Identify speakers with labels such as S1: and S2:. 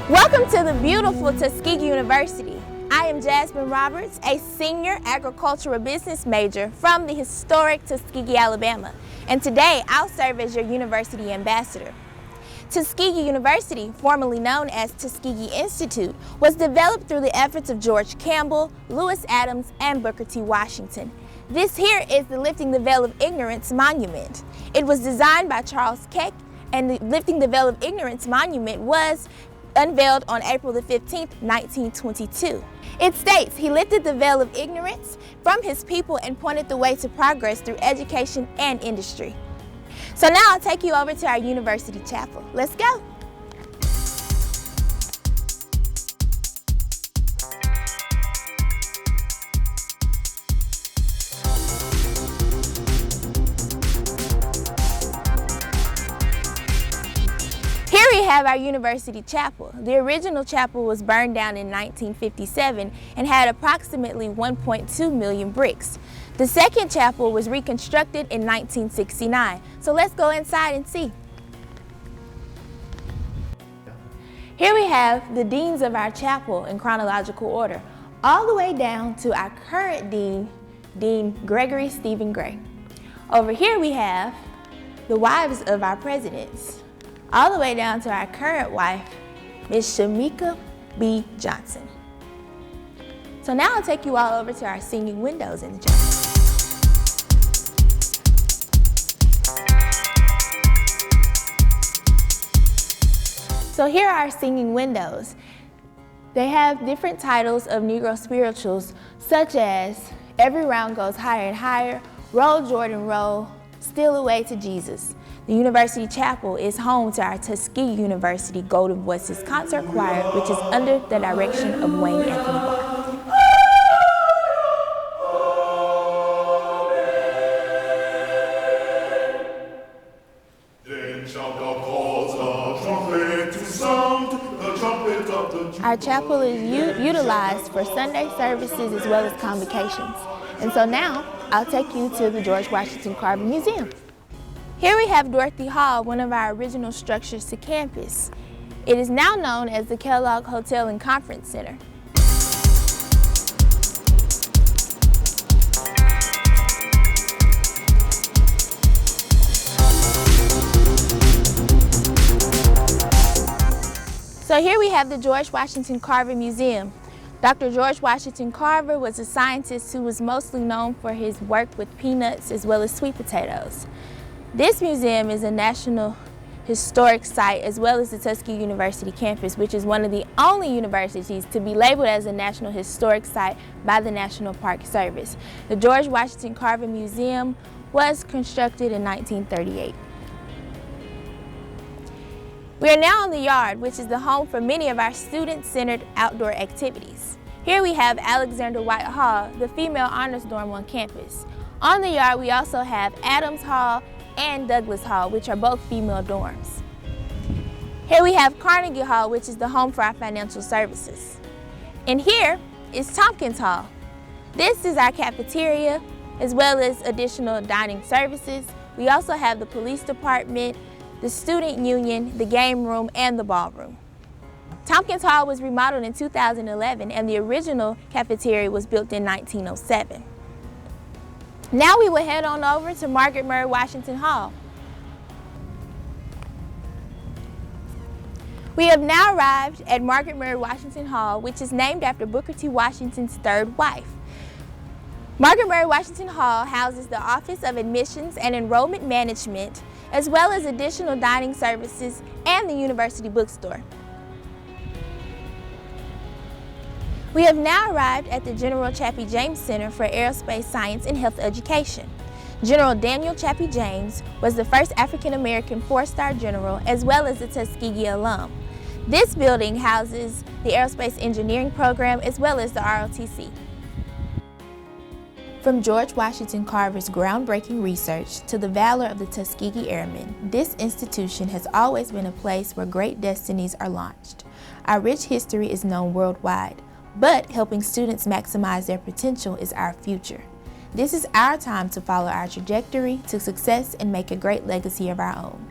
S1: Welcome to the beautiful Tuskegee University. I am Jasmine Roberts, a senior agricultural business major from the historic Tuskegee, Alabama, and today I'll serve as your university ambassador. Tuskegee University, formerly known as Tuskegee Institute, was developed through the efforts of George Campbell, Lewis Adams, and Booker T. Washington. This here is the Lifting the Veil of Ignorance Monument. It was designed by Charles Keck, and the Lifting the Veil of Ignorance Monument was unveiled on April the 15th, 1922. It states, "He lifted the veil of ignorance from his people and pointed the way to progress through education and industry." So now I'll take you over to our university chapel. Let's go. Here we have our university chapel. The original chapel was burned down in 1957 and had approximately 1.2 million bricks. The second chapel was reconstructed in 1969. So let's go inside and see. Here we have the deans of our chapel in chronological order, all the way down to our current dean, Dean Gregory Stephen Gray. Over here we have the wives of our presidents, all the way down to our current wife, Ms. Shamika B. Johnson. So now I'll take you all over to our singing windows in the chapel. So here are our singing windows. They have different titles of Negro spirituals, such as "Every Round Goes Higher and Higher," "Roll Jordan Roll," "Still Away to Jesus." The University Chapel is home to our Tuskegee University Golden Voices Concert Choir, which is under the direction of Wayne Anthony Barr. Our chapel is utilized for Sunday services as well as convocations. And so now, I'll take you to the George Washington Carver Museum. Here we have Dorothy Hall, one of our original structures to campus. It is now known as the Kellogg Hotel and Conference Center. So here we have the George Washington Carver Museum. Dr. George Washington Carver was a scientist who was mostly known for his work with peanuts as well as sweet potatoes. This museum is a National Historic Site as well as the Tuskegee University campus, which is one of the only universities to be labeled as a National Historic Site by the National Park Service. The George Washington Carver Museum was constructed in 1938. We are now in the yard, which is the home for many of our student-centered outdoor activities. Here we have Alexander White Hall, the female honors dorm on campus. On the yard, we also have Adams Hall and Douglas Hall, which are both female dorms. Here we have Carnegie Hall, which is the home for our financial services. And here is Tompkins Hall. This is our cafeteria, as well as additional dining services. We also have the police department, the student union, the game room, and the ballroom. Tompkins Hall was remodeled in 2011, and the original cafeteria was built in 1907. Now we will head on over to Margaret Murray Washington Hall. We have now arrived at Margaret Murray Washington Hall, which is named after Booker T. Washington's third wife. Margaret Murray Washington Hall houses the Office of Admissions and Enrollment Management, as well as additional dining services and the university bookstore. We have now arrived at the General Chappie James Center for Aerospace Science and Health Education. General Daniel Chappie James was the first African-American four-star general as well as a Tuskegee alum. This building houses the Aerospace Engineering Program as well as the ROTC. From George Washington Carver's groundbreaking research to the valor of the Tuskegee Airmen, this institution has always been a place where great destinies are launched. Our rich history is known worldwide, but helping students maximize their potential is our future. This is our time to follow our trajectory to success and make a great legacy of our own.